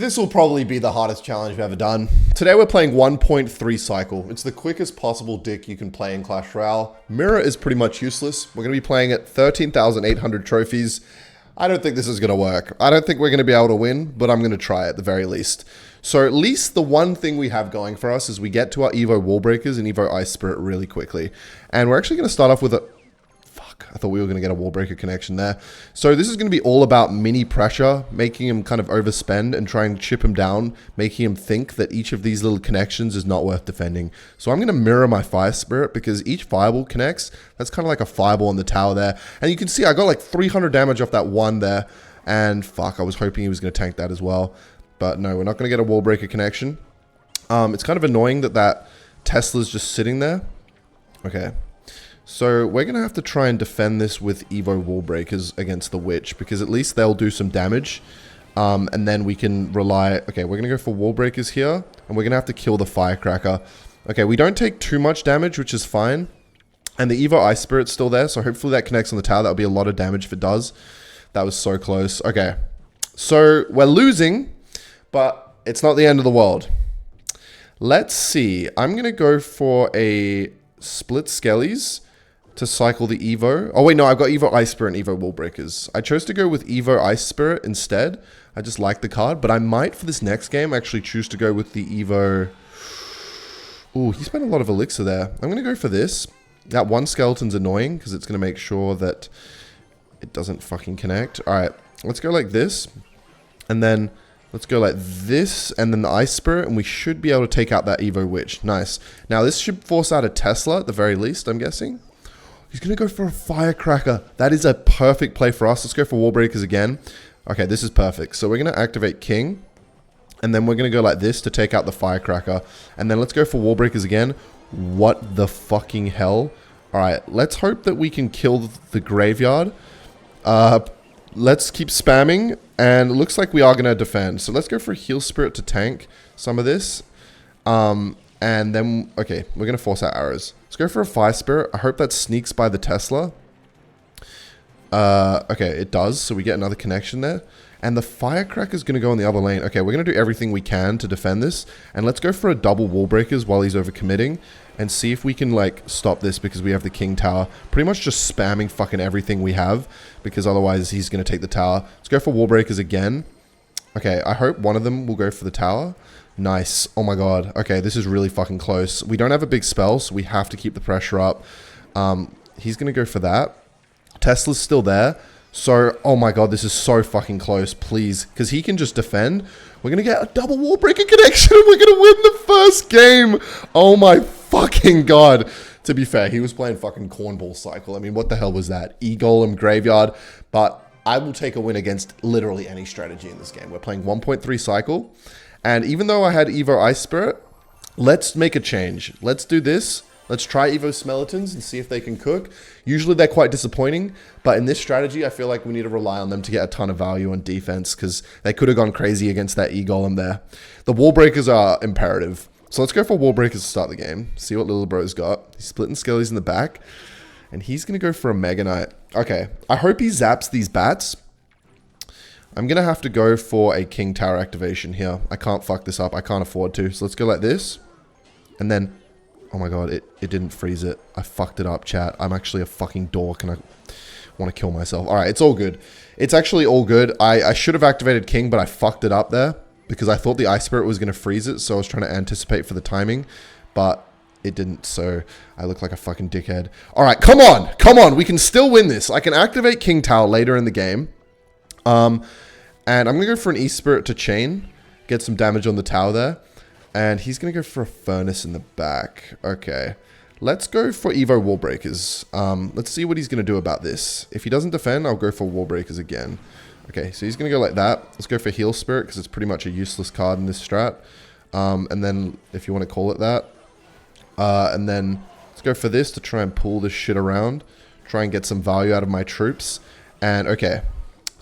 This will probably be the hardest challenge we've ever done. Today we're playing 1.3 cycle. It's the quickest possible dick you can play in Clash Royale. Mirror is pretty much useless. We're going to be playing at 13,800 trophies. I don't think this is going to work. I don't think we're going to be able to win, but I'm going to try at the very least. So at least the one thing we have going for us is we get to our Evo Wall Breakers and Evo Ice Spirit really quickly. And we're actually going to start off with a... I thought we were going to get a wall breaker connection there. So this is going to be all about mini pressure, making him kind of overspend and try and chip him down, making him think that each of these little connections is not worth defending. So I'm going to mirror my Fire Spirit because each fireball connects. That's kind of like a fireball on the tower there. And you can see I got like 300 damage off that one there. And fuck, I was hoping he was going to tank that as well. But no, we're not going to get a wall breaker connection. It's kind of annoying that Tesla's just sitting there. Okay. So we're going to have to try and defend this with Evo Wall Breakers against the Witch, because at least they'll do some damage. And then we can rely... Okay, we're going to go for Wall Breakers here, and we're going to have to kill the Firecracker. Okay, we don't take too much damage, which is fine. And the Evo Ice Spirit's still there, so hopefully that connects on the tower. That'll be a lot of damage if it does. That was so close. Okay, so we're losing, but it's not the end of the world. Let's see. I'm going to go for a split Skellies to cycle the Evo. Oh wait, no, I've got Evo Ice Spirit and Evo Wall Breakers. I chose to go with Evo Ice Spirit instead. I just like the card, but I might for this next game actually choose to go with the Evo. Ooh, he spent a lot of elixir there. I'm going to go for this. That one skeleton's annoying because it's going to make sure that it doesn't fucking connect. All right, let's go like this. And then let's go like this and then the Ice Spirit, and we should be able to take out that Evo Witch. Nice. Now this should force out a Tesla at the very least, I'm guessing. He's going to go for a Firecracker. That is a perfect play for us. Let's go for Wall Breakers again. Okay, this is perfect. So we're going to activate King. And then we're going to go like this to take out the Firecracker. And then let's go for Wall Breakers again. What the fucking hell? Alright, let's hope that we can kill the Graveyard. Let's keep spamming. And it looks like we are going to defend. So let's go for a Heal Spirit to tank some of this. And then, okay, we're going to force out arrows. Let's go for a Fire Spirit. I hope that sneaks by the Tesla. Okay, it does. So we get another connection there. And the Firecracker is going to go on the other lane. Okay, we're going to do everything we can to defend this. And let's go for a double Wall Breakers while he's overcommitting. And see if we can, like, stop this because we have the King Tower. Pretty much just spamming fucking everything we have. Because otherwise he's going to take the tower. Let's go for Wall Breakers again. Okay, I hope one of them will go for the tower. Nice. Oh my god. Okay, this is really fucking close. We don't have a big spell, so we have to keep the pressure up. He's going to go for that. Tesla's still there. So, oh my god, this is so fucking close. Please. Because he can just defend. We're going to get a double wall breaker connection and we're going to win the first game. Oh my fucking god. To be fair, he was playing fucking Cornball Cycle. I mean, what the hell was that? E-Golem Graveyard. But I will take a win against literally any strategy in this game. We're playing 1.3 Cycle. And even though I had Evo Ice Spirit, let's make a change. Let's do this. Let's try Evo Skeletons and see if they can cook. Usually they're quite disappointing, but in this strategy, I feel like we need to rely on them to get a ton of value on defense because they could have gone crazy against that E-Golem there. The Wall Breakers are imperative. So let's go for Wall Breakers to start the game. See what little bro's got. He's splitting Skellies in the back, and he's going to go for a Mega Knight. Okay, I hope he zaps these bats. I'm going to have to go for a King Tower activation here. I can't fuck this up. I can't afford to. So let's go like this. And then, oh my god, it didn't freeze it. I fucked it up, chat. I'm actually a fucking dork and I want to kill myself. Alright, it's all good. It's actually all good. I should have activated King, but I fucked it up there. Because I thought the Ice Spirit was going to freeze it. So I was trying to anticipate for the timing. But it didn't, so I look like a fucking dickhead. Alright, come on! Come on! We can still win this. I can activate King Tower later in the game. And I'm going to go for an E-Spirit to chain. Get some damage on the tower there. And he's going to go for a Furnace in the back. Okay. Let's go for Evo Wall Breakers. Let's see what he's going to do about this. If he doesn't defend, I'll go for Wall Breakers again. Okay, so he's going to go like that. Let's go for Heal Spirit because it's pretty much a useless card in this strat. And then, if you want to call it that. And then, let's go for this to try and pull this shit around. Try and get some value out of my troops. And, okay.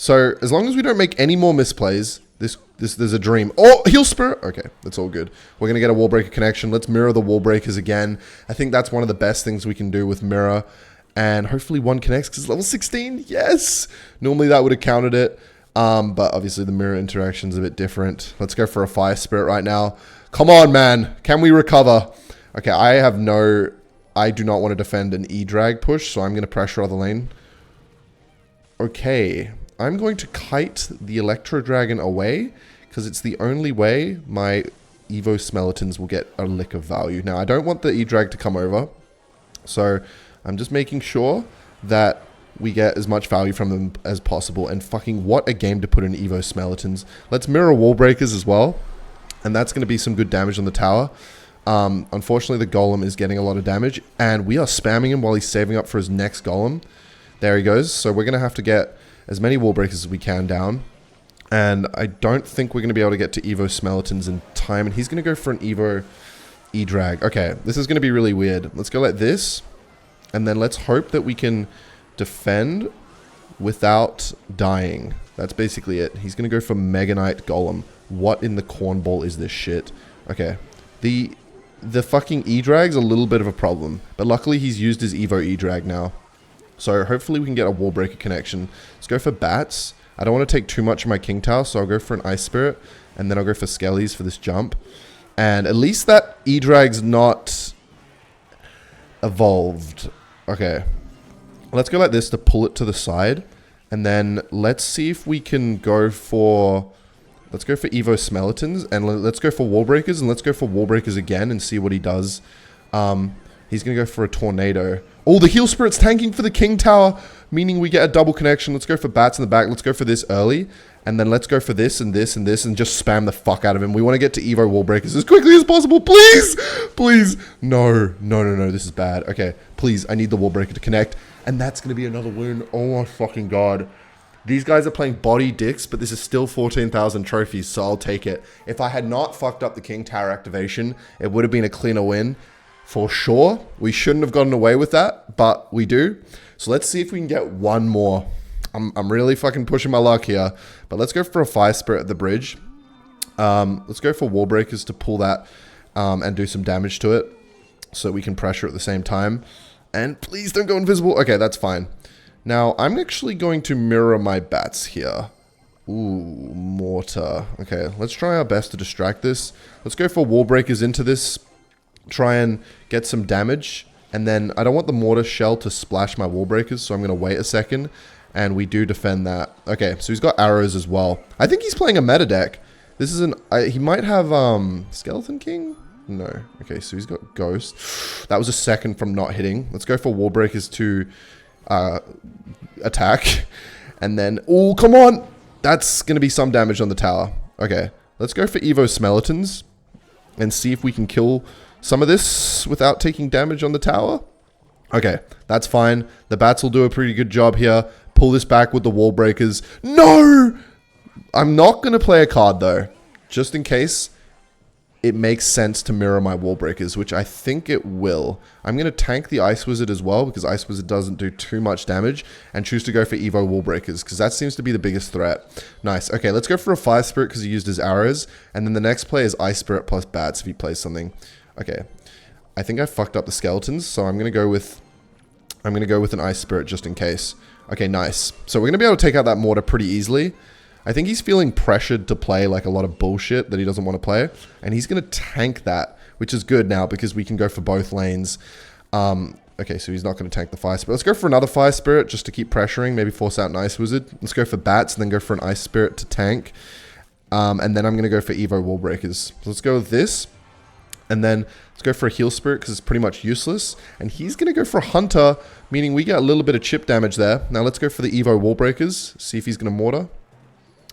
So, as long as we don't make any more misplays, there's a dream. Oh, Heal Spirit! Okay, that's all good. We're going to get a Wall Breaker connection. Let's mirror the Wall Breakers again. I think that's one of the best things we can do with mirror. And hopefully one connects because level 16. Yes! Normally that would have counted it. But obviously the mirror interaction's a bit different. Let's go for a fire spirit right now. Come on, man. Can we recover? Okay, I do not want to defend an E-drag push, so I'm going to pressure other lane. Okay, I'm going to kite the Electro Dragon away, because it's the only way my Evo Skeletons will get a lick of value. Now, I don't want the E-drag to come over, so I'm just making sure that we get as much value from them as possible. And fucking what a game to put in Evo Skeletons. Let's mirror wall breakers as well, and that's going to be some good damage on the tower. Unfortunately, the golem is getting a lot of damage, and we are spamming him while he's saving up for his next golem. There he goes. So we're going to have to get as many wall breakers as we can down. And I don't think we're going to be able to get to Evo Skeletons in time. And he's going to go for an Evo E-drag. Okay, this is going to be really weird. Let's go like this. And then let's hope that we can defend without dying. That's basically it. He's going to go for Mega Knight Golem. What in the cornball is this shit? Okay. The fucking E-drag's a little bit of a problem. But luckily he's used his Evo E-drag now. So hopefully we can get a wall breaker connection. Let's go for bats. I don't want to take too much of my King Tower, so I'll go for an Ice Spirit. And then I'll go for Skellies for this jump. And at least that E-drag's not evolved. Okay. Let's go like this to pull it to the side. And then let's see if we can go for... Let's go for Evo Skeletons. And let's go for wall breakers. And let's go for wall breakers again and see what he does. He's going to go for a tornado. Oh, the heal spirit's tanking for the King Tower, meaning we get a double connection. Let's go for bats in the back. Let's go for this early. And then let's go for this and this and this and just spam the fuck out of him. We want to get to Evo wall breakers as quickly as possible. Please! Please! No. No, no, no. This is bad. Okay. Please. I need the wall breaker to connect. And that's going to be another wound. Oh my fucking god. These guys are playing body dicks, but this is still 14,000 trophies, so I'll take it. If I had not fucked up the King Tower activation, it would have been a cleaner win. For sure. We shouldn't have gotten away with that, but we do. So let's see if we can get one more. I'm really fucking pushing my luck here. But let's go for a fire spirit at the bridge. Let's go for wall breakers to pull that and do some damage to it. So we can pressure at the same time. And please don't go invisible. Okay, that's fine. Now, I'm actually going to mirror my bats here. Ooh, mortar. Okay, let's try our best to distract this. Let's go for wall breakers into this. Try and get some damage. And then I don't want the mortar shell to splash my wall breakers, so I'm going to wait a second. And we do defend that. Okay, so he's got arrows as well. I think he's playing a meta deck. This is an... he might have Skeleton King? No. Okay, so he's got Ghost. That was a second from not hitting. Let's go for wall breakers to attack. And then... Oh, come on! That's going to be some damage on the tower. Okay, let's go for Evo Skeletons. And see if we can kill some of this without taking damage on the tower. Okay, that's fine. The bats will do a pretty good job here. Pull this back with the wall breakers. No! I'm not going to play a card though. Just in case it makes sense to mirror my wall breakers, which I think it will. I'm going to tank the Ice Wizard as well, because Ice Wizard doesn't do too much damage, and choose to go for Evo wall breakers, because that seems to be the biggest threat. Nice. Okay, let's go for a Fire Spirit, because he used his arrows, and then the next play is Ice Spirit plus bats if he plays something. Okay. I think I fucked up the skeletons, so I'm going to go with an Ice Spirit just in case. Okay, nice. So we're going to be able to take out that mortar pretty easily. I think he's feeling pressured to play like a lot of bullshit that he doesn't want to play. And he's going to tank that, which is good now because we can go for both lanes. Okay, so he's not going to tank the Fire Spirit. Let's go for another Fire Spirit just to keep pressuring. Maybe force out an Ice Wizard. Let's go for bats and then go for an Ice Spirit to tank. And then I'm going to go for Evo Wall Breakers. So let's go with this. And then let's go for a Heal Spirit because it's pretty much useless. And he's going to go for a Hunter, meaning we get a little bit of chip damage there. Now let's go for the Evo Wall Breakers. See if he's going to mortar.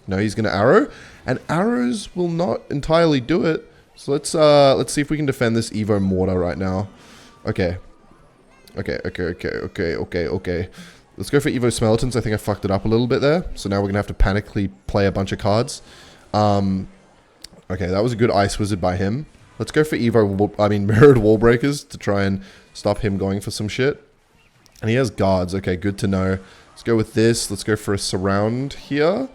No, he's going to arrow. And arrows will not entirely do it. So let's see if we can defend this Evo mortar right now. Okay. Okay. Let's go for Evo Skeletons. I think I fucked it up a little bit there. So now we're going to have to panically play a bunch of cards. Okay, that was a good Ice Wizard by him. Let's go for Mirrored Wall Breakers to try and stop him going for some shit. And he has guards. Okay, good to know. Let's go with this. Let's go for a surround here.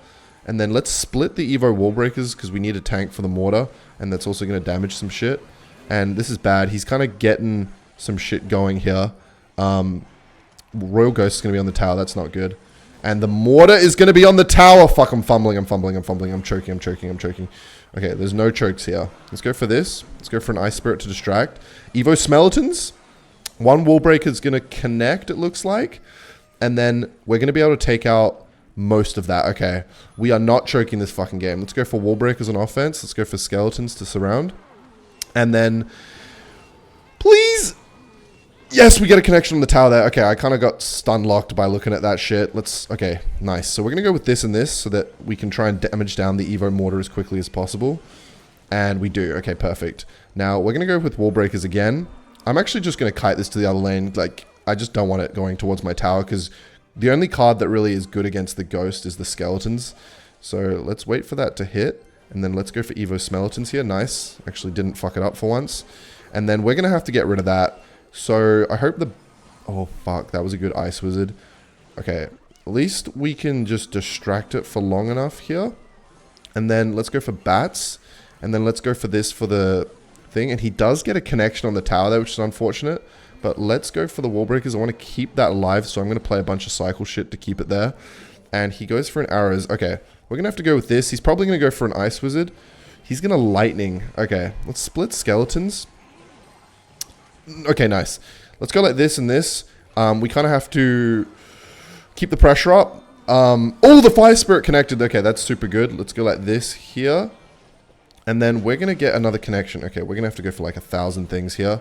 And then let's split the Evo Wall Breakers because we need a tank for the mortar. And that's also going to damage some shit. And this is bad. He's kind of getting some shit going here. Royal Ghost is going to be on the tower. That's not good. And the mortar is going to be on the tower. Fuck, I'm fumbling. I'm choking. Okay, there's no chokes here. Let's go for this. Let's go for an Ice Spirit to distract. Evo Skeletons. One wall breaker is going to connect, it looks like. And then we're going to be able to take out most of that. Okay, we are not choking this fucking game. Let's go for wall breakers on offense. Let's go for skeletons to surround. And then, please. Yes, we get a connection on the tower there. Okay, I kind of got stun locked by looking at that shit. Okay, nice. So we're going to go with this and this so that we can try and damage down the Evo mortar as quickly as possible. And we do. Okay, perfect. Now, we're going to go with wall breakers again. I'm actually just going to kite this to the other lane. Like, I just don't want it going towards my tower because the only card that really is good against the ghost is the skeletons. So let's wait for that to hit. And then let's go for Evo Skeletons here. Nice. Actually didn't fuck it up for once. And then we're going to have to get rid of that. So I hope the... Oh, fuck. That was a good Ice Wizard. Okay. At least we can just distract it for long enough here. And then let's go for bats. And then let's go for this for the thing. And he does get a connection on the tower there, which is unfortunate. But let's go for the wall breakers. I want to keep that alive. So I'm going to play a bunch of cycle shit to keep it there. And he goes for an arrows. Okay. We're going to have to go with this. He's probably going to go for an Ice Wizard. He's going to lightning. Okay. Let's split skeletons. Okay, nice. Let's go like this and this. We kind of have to keep the pressure up. Oh, the Fire Spirit connected. Okay, that's super good. Let's go like this here. And then we're going to get another connection. Okay, we're going to have to go for like 1,000 things here.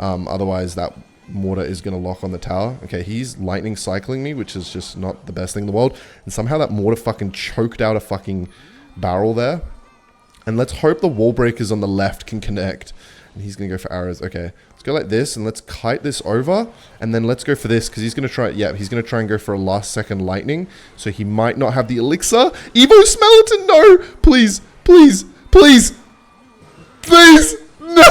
Otherwise, that mortar is going to lock on the tower. Okay, he's lightning cycling me, which is just not the best thing in the world. And somehow that mortar fucking choked out a fucking barrel there. And let's hope the wall breakers on the left can connect. And he's going to go for arrows. Okay, let's go like this and let's kite this over. And then let's go for this because he's going to try... Yeah, he's going to try and go for a last second lightning. So he might not have the elixir. Evo Skeleton, no! Please, please, please. Please, no!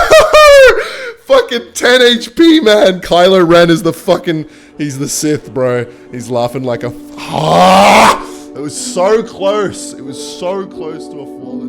Fucking 10 HP, man. Kylo Ren is the fucking... He's the Sith, bro. He's laughing like a... Ah! It was so close. It was so close to a flawless...